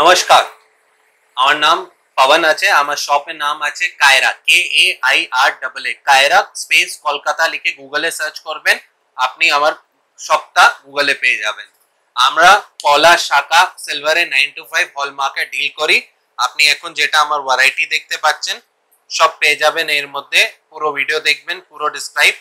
নমস্কার, আমার নাম পবন আছে। আমার শপের নাম আছে কায়রা, KAIRAA, কায়রা স্পেস কলকাতা লিখে গুগলে সার্চ করবেন, আপনি আমার শপটা গুগলে পেয়ে যাবেন। আমরা পলা, শাখা, সিলভারে 9 to 5 হলমার্কে ডিল করি। আপনি এখন যেটা আমার ভ্যারাইটি দেখতে পাচ্ছেন সব পেয়ে যাবেন এর মধ্যে। পুরো ভিডিও দেখবেন, পুরো ডিসক্রাইব।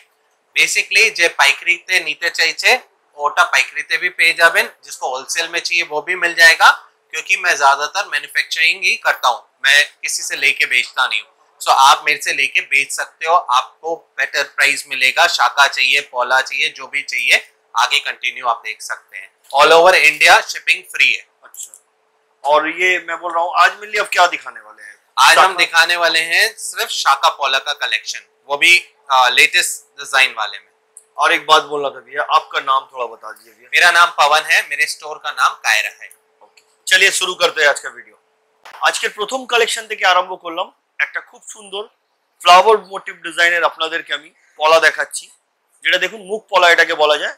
बेसिकली जो पाइकरी पे नीचे चाहिए ओटा पाइकरी पे भी पे जाबेन, जिसको होलसेल में चाहिए वो भी मिल जाएगा, क्योंकि मैं ज्यादातर मैन्युफैक्चरिंग ही करता हूँ, मैं किसी से लेके बेचता नहीं हूँ। सो आप मेरे से लेके बेच सकते हो, आपको बेटर प्राइस मिलेगा। शाखा चाहिए, पोला चाहिए, जो भी चाहिए आगे कंटिन्यू आप देख सकते हैं। All over India shipping free है। अच्छा, और ये मैं बोल रहा हूँ आज मेरे लिए अब क्या दिखाने वाले हैं? आज हम दिखाने वाले हैं सिर्फ शाखा पोला का कलेक्शन, वो भी लेटेस्ट डिजाइन वाले में। और एक बात बोलना था भैया, आपका नाम थोड़ा बता दीजिए भैया। मेरा नाम पवन है, मेरे स्टोर का नाम कायरा है। ओके, चलिए शुरू करते हैं आज का ভিডিও। আজকের প্রথম কালেকশন থেকে আরম্ভ করলাম। একটা খুব সুন্দর ফ্লাওয়ার মোটিভ ডিজাইনের আপনাদেরকে আমি পলা দেখাচ্ছি, যেটা দেখুন মুখ পলা এটাকে বলা যায়,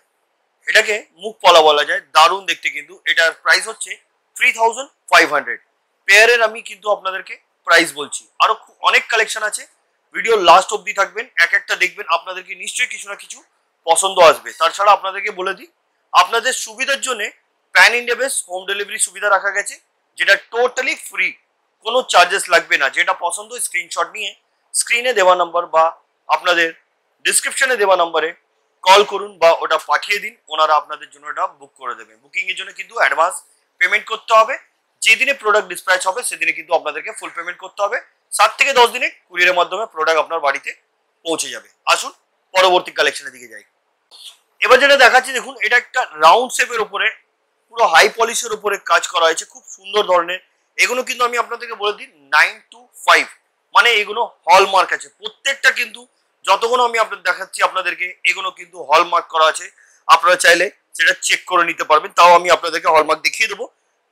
এটাকে মুখ পলা বলা যায়। দারুণ দেখতে, কিন্তু এটার প্রাইস হচ্ছে 3500। পেয়ারের আমি কিন্তু আপনাদেরকে প্রাইস বলছি। আরো অনেক কালেকশন আছে, ভিডিও লাস্ট অবধি থাকবেন, এক একটা দেখবেন, আপনাদেরকে নিশ্চয়ই কিছু না কিছু পছন্দ আসবে। তাছাড়া আপনাদেরকে বলে দিই, আপনাদের সুবিধার জন্য pan India base home delivery সুবিধা রাখা গেছে, যেটা টোটালি ফ্রি, কোনো চার্জেস লাগবে না। যেটা পছন্দ স্ক্রিনশট নিয়ে স্ক্রিনে দেওয়া নাম্বার বা আপনাদের ডিসক্রিপশনে দেওয়া নাম্বারে কল করুন বা ওটা পাঠিয়ে দিন, ওনারা আপনাদের জন্য এটা বুক করে দেবেন। বুকিং এর জন্য কিন্তু অ্যাডভান্স পেমেন্ট করতে হবে। যেদিনে প্রোডাক্ট ডিসপ্যাচ হবে সেদিনে কিন্তু আপনাদেরকে ফুল পেমেন্ট করতে হবে। 7 থেকে 10 দিনে কুরিয়ারের মাধ্যমে প্রোডাক্ট আপনার বাড়িতে পৌঁছে যাবে। আসুন পরবর্তী কালেকশনের দিকে যাই। এবার যেটা দেখাচ্ছি দেখুন, এটা একটা রাউন্ড শেপের উপরে পুরো হাই পলিশের উপরে কাজ করা হয়েছে, খুব সুন্দর ধরনের। এগুলো কিন্তু আমি আপনাদেরকে বলে দিই 9 to 5, মানে এগুলো হলমার্ক আছে প্রত্যেকটা। কিন্তু যতগুলো আমি আপনাদের দেখাচ্ছি আপনাদেরকে, এগুলো কিন্তু হলমার্ক করা আছে। আপনারা চাইলে সেটা চেক করে নিতে পারবেন, তাও আমি আপনাদেরকে হলমার্ক দেখিয়ে দেবো।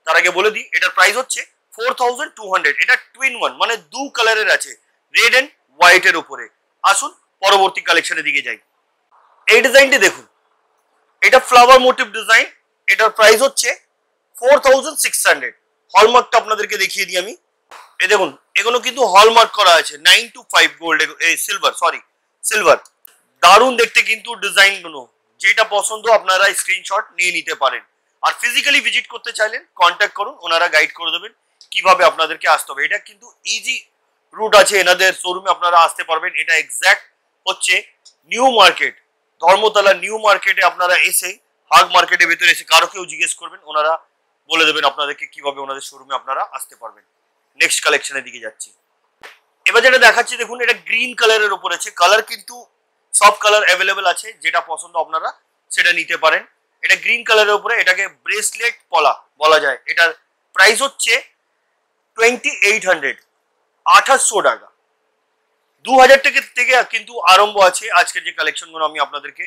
তার আগে বলে দিই, এটার প্রাইস হচ্ছে 4200। এটা টুইন ওয়ান, মানে দু কালারের আছে, রেড এন্ড হোয়াইট এর উপরে। আসুন পরবর্তী কালেকশনের দিকে যাই। এই ডিজাইনটি দেখুন, এটা ফ্লাওয়ার মোটিভ ডিজাইন। এটার প্রাইস হচ্ছে 4600। হলমার্কটা আপনাদেরকে দেখিয়ে দিই আমি। এই দেখুন, এগুলো কিন্তু হলমার্ক করা আছে 9 to 5 গোল্ড, এই সিলভার। দারুণ দেখতে কিন্তু ডিজাইনগুলো। যেটা পছন্দ আপনারা স্ক্রিনশট নিয়ে নিতে পারেন। আর ফিজিক্যালি ভিজিট করতে চাইলেন কন্ট্যাক্ট করুন, ওনারা গাইড করে দেবেন কিভাবে আপনাদেরকে আসতে হবে। এটা কিন্তু ইজি রুট আছে, এনাদের শোরুমে আপনারা আসতে পারবেন। এটা এক্স্যাক্ট হচ্ছে নিউ মার্কেট, ধর্মতলা নিউ মার্কেটে। আপনারা এসে হাগ মার্কেটের ভেতরে এসে কারো কেউ জিজ্ঞেস করবেন, ওনারা বলে দেবেন আপনাদেরকে কিভাবে ওনাদের শোরুমে আপনারা আসতে পারবেন। নেক্সট কালেকশনের দিকে যাচ্ছি। এবার যেটা দেখাচ্ছি দেখুন, এটা গ্রিন কালারের উপর আছে। কালার কিন্তু সব কালার অ্যাভেলেবেল আছে, যেটা পছন্দ আপনারা সেটা নিতে পারেন। এটা গ্রিন কালারের উপরে, এটাকে ব্রেসলেট পলা বলা যায়। এটার প্রাইস হচ্ছে 2800, 2800 টাকা। 2000 থেকে কিন্তু আরম্ভ আছে আজকের যে কালেকশনগুলো আমি আপনাদেরকে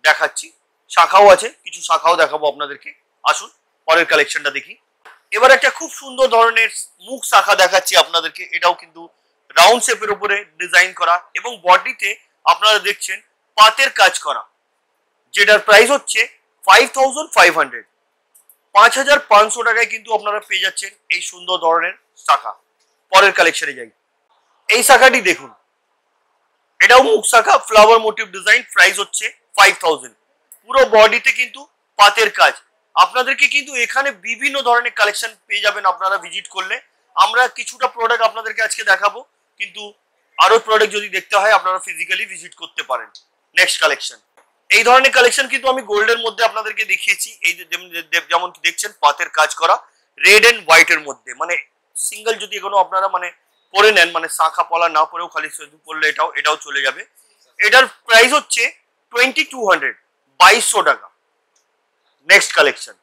দেখাচ্ছি। শাখাও আছে, কিছু শাখাও দেখাবো আপনাদেরকে। আসুন পরের কালেকশনটা দেখি। এবার একটা খুব সুন্দর ধরনের মুখ শাখা দেখাচ্ছি আপনাদেরকে। এটাও কিন্তু রাউন্ড শেপের উপরে ডিজাইন করা এবং বডিতে আপনারা দেখছেন পাতের কাজ করা, যেটার প্রাইস হচ্ছে 5500। 5500 টাকায় কিন্তু আপনারা পেয়ে যাচ্ছেন এই সুন্দর ধরনের শাখা। পরের কালেকশনে যাই। এই শাখাটি দেখুন, এটাও মুখ শাখা, ফ্লাওয়ার মোটিভ ডিজাইন। প্রাইস হচ্ছে 5000। পুরো বডিতে কিন্তু পাতের কাজ। আপনাদেরকে কিন্তু এখানে বিভিন্ন ধরনের কালেকশন পেয়ে যাবেন আপনারা ভিজিট করলে। আমরা কিছুটা প্রোডাক্ট আপনাদেরকে আজকে দেখাবো, কিন্তু আরো প্রোডাক্ট যদি দেখতে হয় আপনারা ফিজিক্যালি ভিজিট করতে পারেন। Next collection. এই ধরনের কালেকশন কিন্তু আমি গোল্ডের মধ্যে আপনাদেরকে দেখিয়েছি। এই যেমন দেখছেন পাতের কাজ করা রেড এন্ড হোয়াইট এর মধ্যে, মানে সিঙ্গেল যদি এগুলো আপনারা মানে পরে নেন, মানে শাখা পলা না পরেও খালি শুধু পরলে এটাও চলে যাবে। এটার প্রাইস হচ্ছে 2200, 2200 টাকা। Next collection.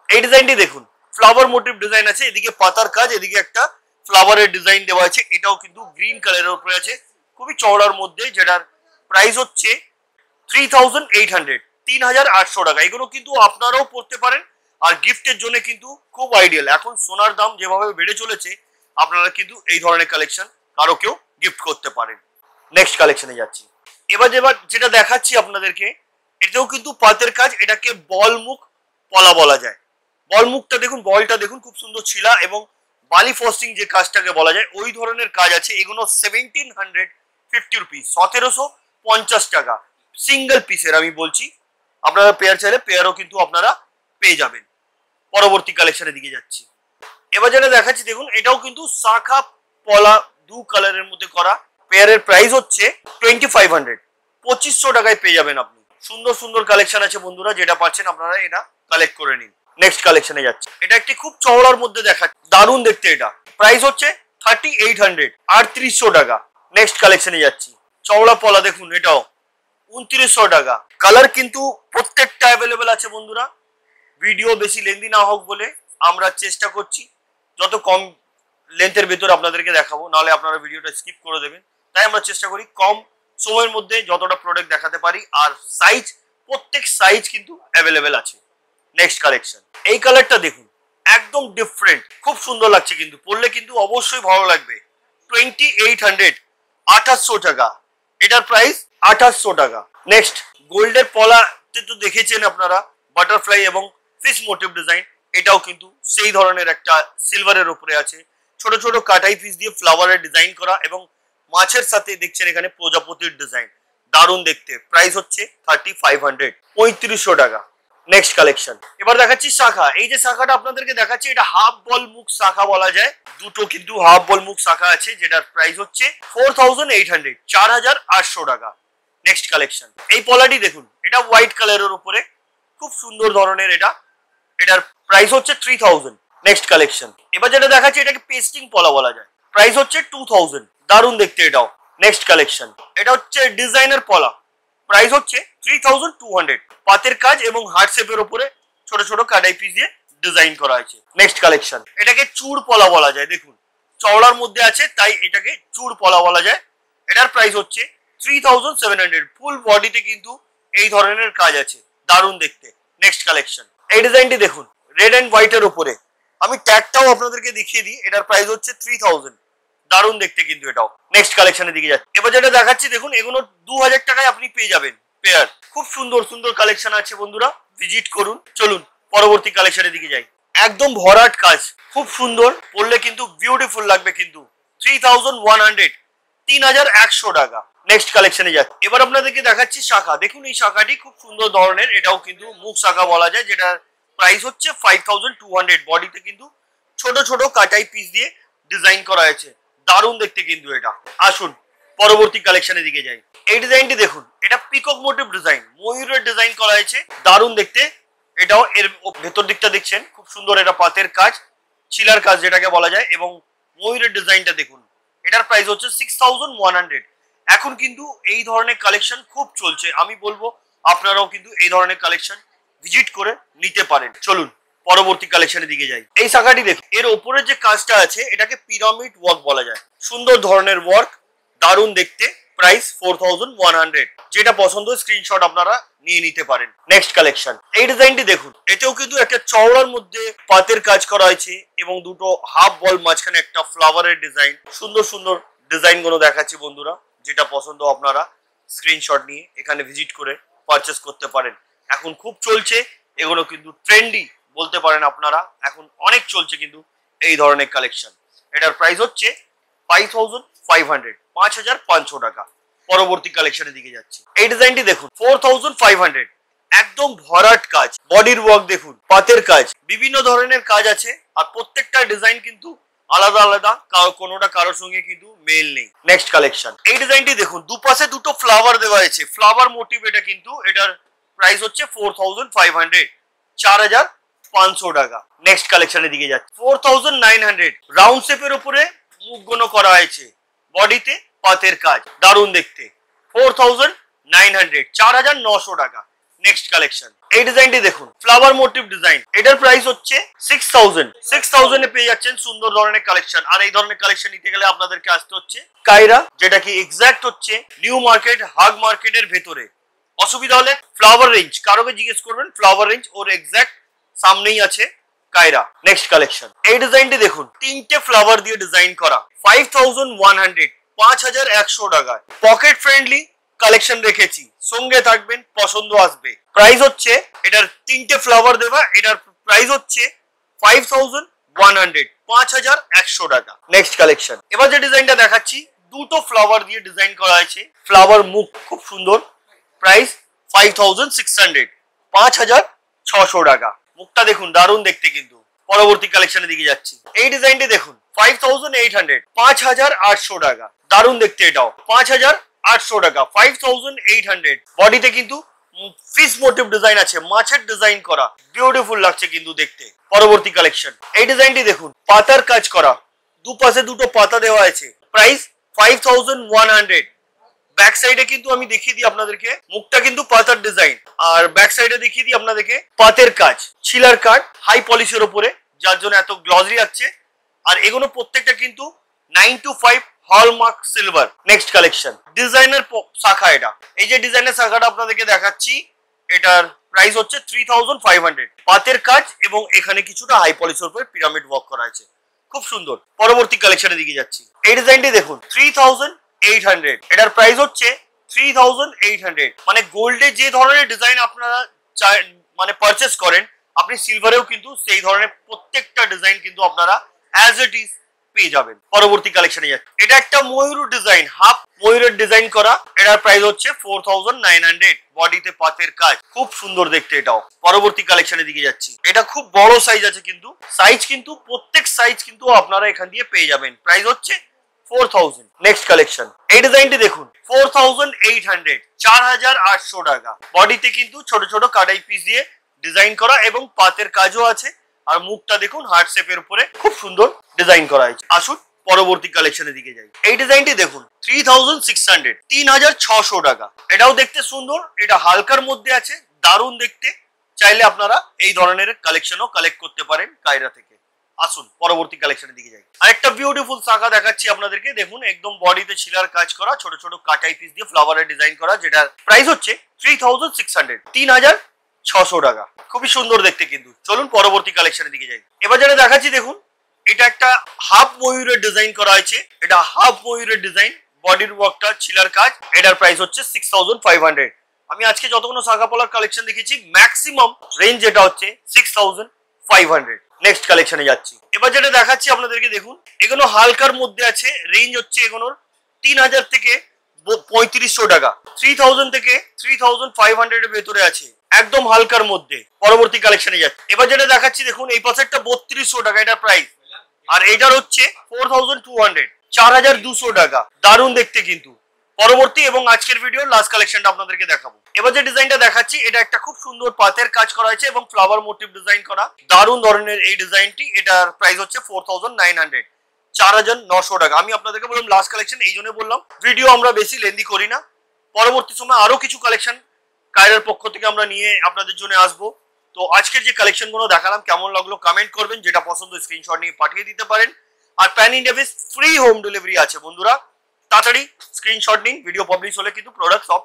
এই ডিজাইনটি দেখুন, ফ্লাওয়ার মোটিভ ডিজাইন আছে, এদিকে পাতার কাজ, এদিকে একটা ফ্লাওয়ারের ডিজাইন দেওয়া আছে। এটাও কিন্তু গ্রিন কালারের উপরে আছে, খুবই চওড়ার মধ্যে, যেটার প্রাইস হচ্ছে 3800, 3800 টাকা। এগুলো কিন্তু আপনারাও পড়তে পারেন, আর গিফটের জন্য কিন্তু খুব আইডিয়াল। এখন সোনার দাম যেভাবে বেড়ে চলেছে, আপনারা কিন্তু এই ধরনের কালেকশন কারো কেউ গিফট করতে পারেন। নেক্সট কালেকশনে যাচ্ছি। এবার যেটা দেখাচ্ছি আপনাদেরকে, এটাও কিন্তু পাতের কাজ। এটাকে বল মুখ পলা বলা যায়। বল মুখটা দেখুন, বলটা দেখুন খুব সুন্দর ছিলা এবং বালি ফস্টিং যে কাজটাকে বলা যায় ওই ধরনের কাজ আছে। এগুলো 1750 রুপিস, 1750 টাকা সিঙ্গেল পিসের আমি বলছি। আপনারা পেয়ার চাইলে পেয়ারও কিন্তু আপনারা পেয়ে যাবেন। পরবর্তী কালেকশনের দিকে যাচ্ছি। এবার যেটা দেখাচ্ছি দেখুন, এটাও কিন্তু শাখা পলা দু কালারের মধ্যে করা। পেয়ারের প্রাইস হচ্ছে 2500, 2500 টাকায় পেয়ে যাবেন আপনি। সুন্দর সুন্দর কালেকশন আছে বন্ধুরা, যেটা পাচ্ছেন আপনারা এটা কালেক্ট করে নিন। নেক্সট কালেকশনে যাচ্ছে। এটা একটি খুব চওড়ার মধ্যে দেখাচ্ছে, দারুণ দেখতে। এটা প্রাইস হচ্ছে 3800, 3800 টাকা। নেক্সট কালেকশনে যাচ্ছি। চওড়া পলা দেখুন, এটাও 2900 টাকা। কালার কিন্তু প্রত্যেকটা অ্যাভেলেবেল আছে বন্ধুরা। ভিডিও বেশি লেন্দি না হোক বলে আমরা চেষ্টা করছি যত কম লেন্থের ভেতর আপনাদেরকে দেখাবো, নাহলে আপনারা ভিডিওটা স্কিপ করে দেবেন। তাই আমরা চেষ্টা করি কম সময়ের মধ্যে যতটা প্রোডাক্ট দেখাতে পারি। আর সাইজ, প্রত্যেক সাইজ কিন্তু অ্যাভেলেবেল আছে। Next collection. এই কালারটা দেখুন, একদম ডিফারেন্ট, খুব সুন্দর লাগছে কিন্তু পরলে কিন্তু অবশ্যই ভালো লাগবে। 2800, 2800 টাকা। এটার প্রাইস 2800 টাকা। নেক্সট, গোল্ডের পলাতে তো দেখেছেন আপনারা, বাটারফ্লাই এবং ফিশ মোটিভ ডিজাইন। এটাও কিন্তু সেই ধরনের একটা সিলভারের উপরে আছে, ছোট ছোট কাটাই পিস দিয়ে ফ্লাওয়ারের ডিজাইন করা এবং মাছের সাথে দেখছেন এখানে প্রজাপতির ডিজাইন, দারুণ দেখতে। প্রাইস হচ্ছে 3500, 3500 টাকা। Next collection. এবার দেখাচ্ছি শাখা। এই যে শাখাটা আপনাদেরকে দেখাচ্ছি, এটা হাফ বল মুখ শাখা বলা যায়। দুটো কিন্তু হাফ বল মুখ শাখা আছে, যেটার প্রাইস হচ্ছে 4800, 4800 টাকা। Next collection. এই পলাটি দেখুন, এটা হোয়াইট কালারের উপরে খুব সুন্দর ধরনের। এটার প্রাইস হচ্ছে 3000। Next collection. এবার যেটা দেখাচ্ছি, এটাকে পেস্টিং পলা বলা যায়। প্রাইস হচ্ছে 2000, দারুণ দেখতে এটাও। Next collection. এটা হচ্ছে ডিজাইনার পলা, প্রাইস হচ্ছে 3200। পাতের কাজ এবং হার্ট শেপের উপরে ছোট ছোট কাটাই পিস দিয়ে ডিজাইন করা আছে। Next collection. এটাকে চূড় পলা বলা যায়। দেখুন চওড়ার মধ্যে আছে, তাই এটাকে চূড় পলা বলা যায়। এটার প্রাইস হচ্ছে 3700। ফুল বডিতে কিন্তু এই ধরনের কাজ আছে, দারুণ দেখতে। Next collection. এই ডিজাইনটি দেখুন, রেড এন্ড হোয়াইটের উপরে। আমি ট্যাগটাও আপনাদেরকে দেখিয়ে দিই। এটার প্রাইস হচ্ছে 3000, দারুণ দেখতে কিন্তু এটাও। নেক্সট কালেকশনের দিকে যাচ্ছে। এবার যেটা দেখাচ্ছি দেখুন, এগুলো 2000 টাকায় আপনি পেয়ে যাবেন পেয়ার। খুব সুন্দর সুন্দর কালেকশন আছে বন্ধুরা, ভিজিট করুন। চলুন পরবর্তী কালেকশনের দিকে যাই। একদম ভরাট কাজ, খুব সুন্দর, পরলে কিন্তু বিউটিফুল লাগবে কিন্তু। 3100, 3100 টাকা। নেক্সট কালেকশনে যাচ্ছে। এবার আপনাদেরকে দেখাচ্ছি শাখা। দেখুন এই শাখাটি খুব সুন্দর ধরনের, এটাও কিন্তু মুখ শাখা বলা যায়, যেটা প্রাইস হচ্ছে 5200। বডিতে কিন্তু ছোট ছোট কাটাই পিস দিয়ে ডিজাইন করা আছে, দারুণ দেখতে কিন্তু এটা। আসুন পরবর্তী কালেকশনের দিকে যাই। এই ডিজাইনটি দেখুন, এটা পিকক মোটিভ ডিজাইন, ময়ূরের ডিজাইন করা হয়েছে, দারুণ দেখতে। এটাও এর ভেতর দিকটা দেখছেন খুব সুন্দর, এটা পাতের কাজ, চিলার কাজ যেটাকে বলা যায়, এবং ময়ূরের ডিজাইনটা দেখুন। এটার প্রাইস হচ্ছে 6100। এখন কিন্তু এই ধরনের কালেকশন খুব চলছে, আমি বলবো আপনারাও কিন্তু এই ধরনের কালেকশন ভিজিট করে নিতে পারেন। চলুন পরবর্তী কালেকশনের দিকে যাই। এই শাখাটি দেখুন, এর ওপরে যে কাজটা আছে এটাকে পিরামিড ওয়ার্ক বলা যায়, সুন্দর ধরনের ওয়ার্ক, দারুণ দেখতে। প্রাইস 4100। যেটা পছন্দ স্ক্রিনশট আপনারা নিয়ে নিতে পারেন। Next collection. এই ডিজাইনটি দেখুন, এতেও কিন্তু একটা চওড়ার মধ্যে পাতের কাজ করা হয়েছে এবং দুটো হাফ বল মাঝখানে একটা ফ্লাওয়ারের ডিজাইন। সুন্দর সুন্দর ডিজাইন গুলো দেখাচ্ছি বন্ধুরা, যেটা পছন্দ আপনারা স্ক্রিনশট নিয়ে এখানে ভিজিট করে পারচেস করতে পারেন। এখন খুব চলছে এগুলো, কিন্তু ট্রেন্ডি বলতে পারেন আপনারা, এখন অনেক চলছে কিন্তু এই ধরনের কালেকশন। এটার প্রাইস হচ্ছে 5500, 5500 টাকা। পরবর্তী কালেকশনের দিকে যাচ্ছি। এই ডিজাইনটি দেখুন, 4500। একদম ভরাট কাজ, বডির ওয়ার্ক দেখুন, পাতের কাজ, বিভিন্ন ধরনের কাজ আছে। আর প্রত্যেকটা ডিজাইন কিন্তু আলাদা আলাদা, কোনোটা কারোর সঙ্গে কিন্তু মেল নেই। Next collection. এই ডিজাইনটি দেখুন, দুপাশে দুটো ফ্লাওয়ার দেওয়া হয়েছে, ফ্লাওয়ার মোটিভ এটা কিন্তু। এটার প্রাইস হচ্ছে 4500, 4500 টাকা। নেক্সট কালেকশনের দিকে যাচ্ছে। 4900, রাউন্ড শেপের উপরে মুখগুলো করা হয়েছে, বডিতে পাতের কাজ, দারুণ দেখতে। 4900, 4900 টাকা। Next collection. এই ডিজাইনটি দেখুন, ফ্লাওয়ার মোটিভ ডিজাইন। এটার প্রাইস হচ্ছে 6000, 6000 এ পেয়ে যাচ্ছেন সুন্দর ধরনের কালেকশন। আর এই ধরনের কালেকশন নিতে গেলে আপনাদেরকে আসতে হচ্ছে কায়রা, যেটা কি এক্সাক্ট হচ্ছে নিউ মার্কেট, হাগ মার্কেটের ভেতরে। অসুবিধা হলে ফ্লাওয়ার রেঞ্জ, কারোকে জিজ্ঞেস করবেন, ফ্লাওয়ার রেঞ্জ ওর এক্সাক্ট সামনেই আছে কায়রা। Next collection. এই ডিজাইনটি দেখুন, তিনটে ফ্লাওয়ার দিয়ে ডিজাইন করা, 5100, 5100 টাকায়। পকেট ফ্রেন্ডলি কালেকশন রেখেছি, সঙ্গে থাকবেন, পছন্দ আসবে। প্রাইস হচ্ছে, এটার তিনটে ফ্লাওয়ার দেওয়া, এটার প্রাইস হচ্ছে 5100, 5100 টাকা। নেক্সট কালেকশন, এবার যে ডিজাইনটা দেখাচ্ছি দুটো ফ্লাওয়ার দিয়ে ডিজাইন করা হয়েছে, ফ্লাওয়ার মুখ খুব সুন্দর, প্রাইস 5600, 5600 টাকা। মুখটা দেখুন দারুণ দেখতে কিন্তু। পরবর্তী কালেকশনের দিকে যাচ্ছি, এই ডিজাইনটি দেখুন 5800, 5800 টাকা, দারুণ দেখতে এটাও, 5800 টাকা, 5800। বডিতে কিন্তু ফিশ মোটিভ ডিজাইন আছে, মাছের ডিজাইন করা, বিউটিফুল লাগছে কিন্তু দেখতে। পরবর্তী কালেকশন, এই ডিজাইনটি দেখুন পাতার কাজ করা, দুপাশে দুটো পাতা দেওয়া আছে, প্রাইস 5100। ব্যাক সাইডে কিন্তু আমি দেখিয়ে দিই আপনাদেরকে, মুখটা কিন্তু পাতার ডিজাইন, আর ব্যাক সাইডে দেখিয়ে দিই আপনাদেরকে পাতের কাজ, ছিলার কাট, হাই পলিশের উপরে, যার জন্য এত গ্লসি আছে। আর এগুলো প্রত্যেকটা কিন্তু 925 hallmark silver. Next collection, designer শাখা, এটা এই যে ডিজাইনের শাখাটা আপনাদেরকে দেখাচ্ছি, এটার প্রাইস হচ্ছে 3500। পাতের কাজ এবং এখানে কিছুটা হাই পলিশের উপরে পিরামিড ওয়ার্ক করা আছে, খুব সুন্দর। পরবর্তী কালেকশনের দিকে যাচ্ছি, এই ডিজাইনটি দেখুন 3800, এটার প্রাইস হচ্ছে 3800। মানে গোল্ডে যে ধরনের ডিজাইন আপনারা মানে পারচেস করেন, আপনি সিলভারেও কিন্তু সেই ধরনের প্রত্যেকটা ডিজাইন কিন্তু আপনারা অ্যাজ ইট ইজ পেয়ে যাবেন। পরবর্তী কালেকশনে যাচ্ছে, এটা একটা ময়ূর ডিজাইন, হাফ ময়ূরের ডিজাইন করা, এটার প্রাইস হচ্ছে 4900। বডিতে পাতের কাজ, খুব সুন্দর দেখতে এটাও। পরবর্তী কালেকশনের দিকে যাচ্ছি, এটা খুব বড় সাইজ আছে কিন্তু, সাইজ কিন্তু প্রত্যেক সাইজ কিন্তু আপনারা এখান দিয়ে পেয়ে যাবেন, প্রাইস হচ্ছে 4000। নেক্সট কালেকশন, এই ডিজাইনটি দেখুন 4800, 4800 টাকা। বডিতে কিন্তু ছোট ছোট কাটাই পিস দিয়ে ডিজাইন করা এবং পাতের কাজও আছে, আর মুখটা দেখুন হার্ট শেপের উপরে খুব সুন্দর ডিজাইন করা হয়েছে। আসুন পরবর্তী কালেকশনের দিকে যাই, এই ডিজাইনটি দেখুন 3600, 3600 টাকা। এটাও দেখতে সুন্দর, এটা হালকার মধ্যে আছে, দারুণ দেখতে। চাইলে আপনারা এই ধরনের কালেকশনও কালেক্ট করতে পারেন কায়রা থেকে। আসুন পরবর্তী কালেকশনের দিকে যাই, আরেকটা বিউটিফুল শাখা দেখাচ্ছি আপনাদেরকে, দেখুন একদম বডিতে ছিলার কাজ করা, ছোট ছোট কাটাই পিস দিয়ে ফ্লাওয়ারের ডিজাইন করা, যেটার প্রাইস হচ্ছে 3600, 3600 টাকা। খুবই সুন্দর দেখতে কিন্তু। চলুন পরবর্তী কালেকশনের দিকে যাই, এবার যেটা দেখাচ্ছি দেখুন, এটা একটা হাফ ময়ূরের ডিজাইন করা হয়েছে, এটা হাফ ময়ূরের ডিজাইন, বডির ওয়ার্কটা ছিলার কাজ, এটার প্রাইস হচ্ছে 6500। আমি আজকে যতগুলো শাখা পলার কালেকশন দেখেছি ম্যাক্সিমাম রেঞ্জ এটা হচ্ছে 6500। নেক্সট কালেকশনে যাচ্ছি, এবার যেটা দেখাচ্ছি আপনাদেরকে দেখুন, এগুলো হালকার মধ্যে আছে, রেঞ্জ হচ্ছে এগুলোর 3000 থেকে 3500 টাকা, 3000 থেকে 3500 এর ভেতরে আছে, একদম হালকার মধ্যে। পরবর্তী কালেকশনে যাচ্ছি, এবার যেটা দেখাচ্ছি দেখুন, এই পাশেরটা 3200 টাকা এটা প্রাইস, আর এটার হচ্ছে 4200, 4200 টাকা, দারুণ দেখতে কিন্তু। পরবর্তী এবং আজকের ভিডিওর লাস্ট কালেকশনটা আপনাদেরকে দেখাবো। এবার যে ডিজাইনটা দেখাচ্ছি, এটা একটা খুব সুন্দর পাতের কাজ করা হয়েছে এবং ফ্লাওয়ার মোটিভ ডিজাইন করা, দারুণ ধরনের এই ডিজাইনটি। এটার প্রাইস হচ্ছে 4900, 4900 টাকা। আমি আপনাদেরকে বললাম লাস্ট কালেকশন, এই জন্য বললাম ভিডিও আমরা বেশি লেন্দি করি না। পরবর্তী সময় আরো কিছু কালেকশন কায়রার পক্ষ থেকে আমরা নিয়ে আপনাদের জন্য আসবো। তো আজকের যে কালেকশন গুলো দেখালাম কেমন লাগলো কমেন্ট করবেন, যেটা পছন্দ স্ক্রিনশট নিয়ে পাঠিয়ে দিতে পারেন। আর pan India base free home delivery আছে বন্ধুরা, তাড়াতাড়ি স্ক্রিনশট নিন, ভিডিও পাবলিশ হলে কিন্তু প্রোডাক্ট সব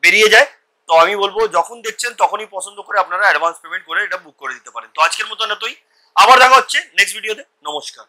বেরিয়ে যায়। তো আমি বলবো যখন দেখছেন তখনই পছন্দ করে আপনারা অ্যাডভান্স পেমেন্ট করে এটা বুক করে দিতে পারেন। তো আজকের মতো এতই, আবার দেখা হচ্ছে নেক্সট ভিডিওতে। নমস্কার।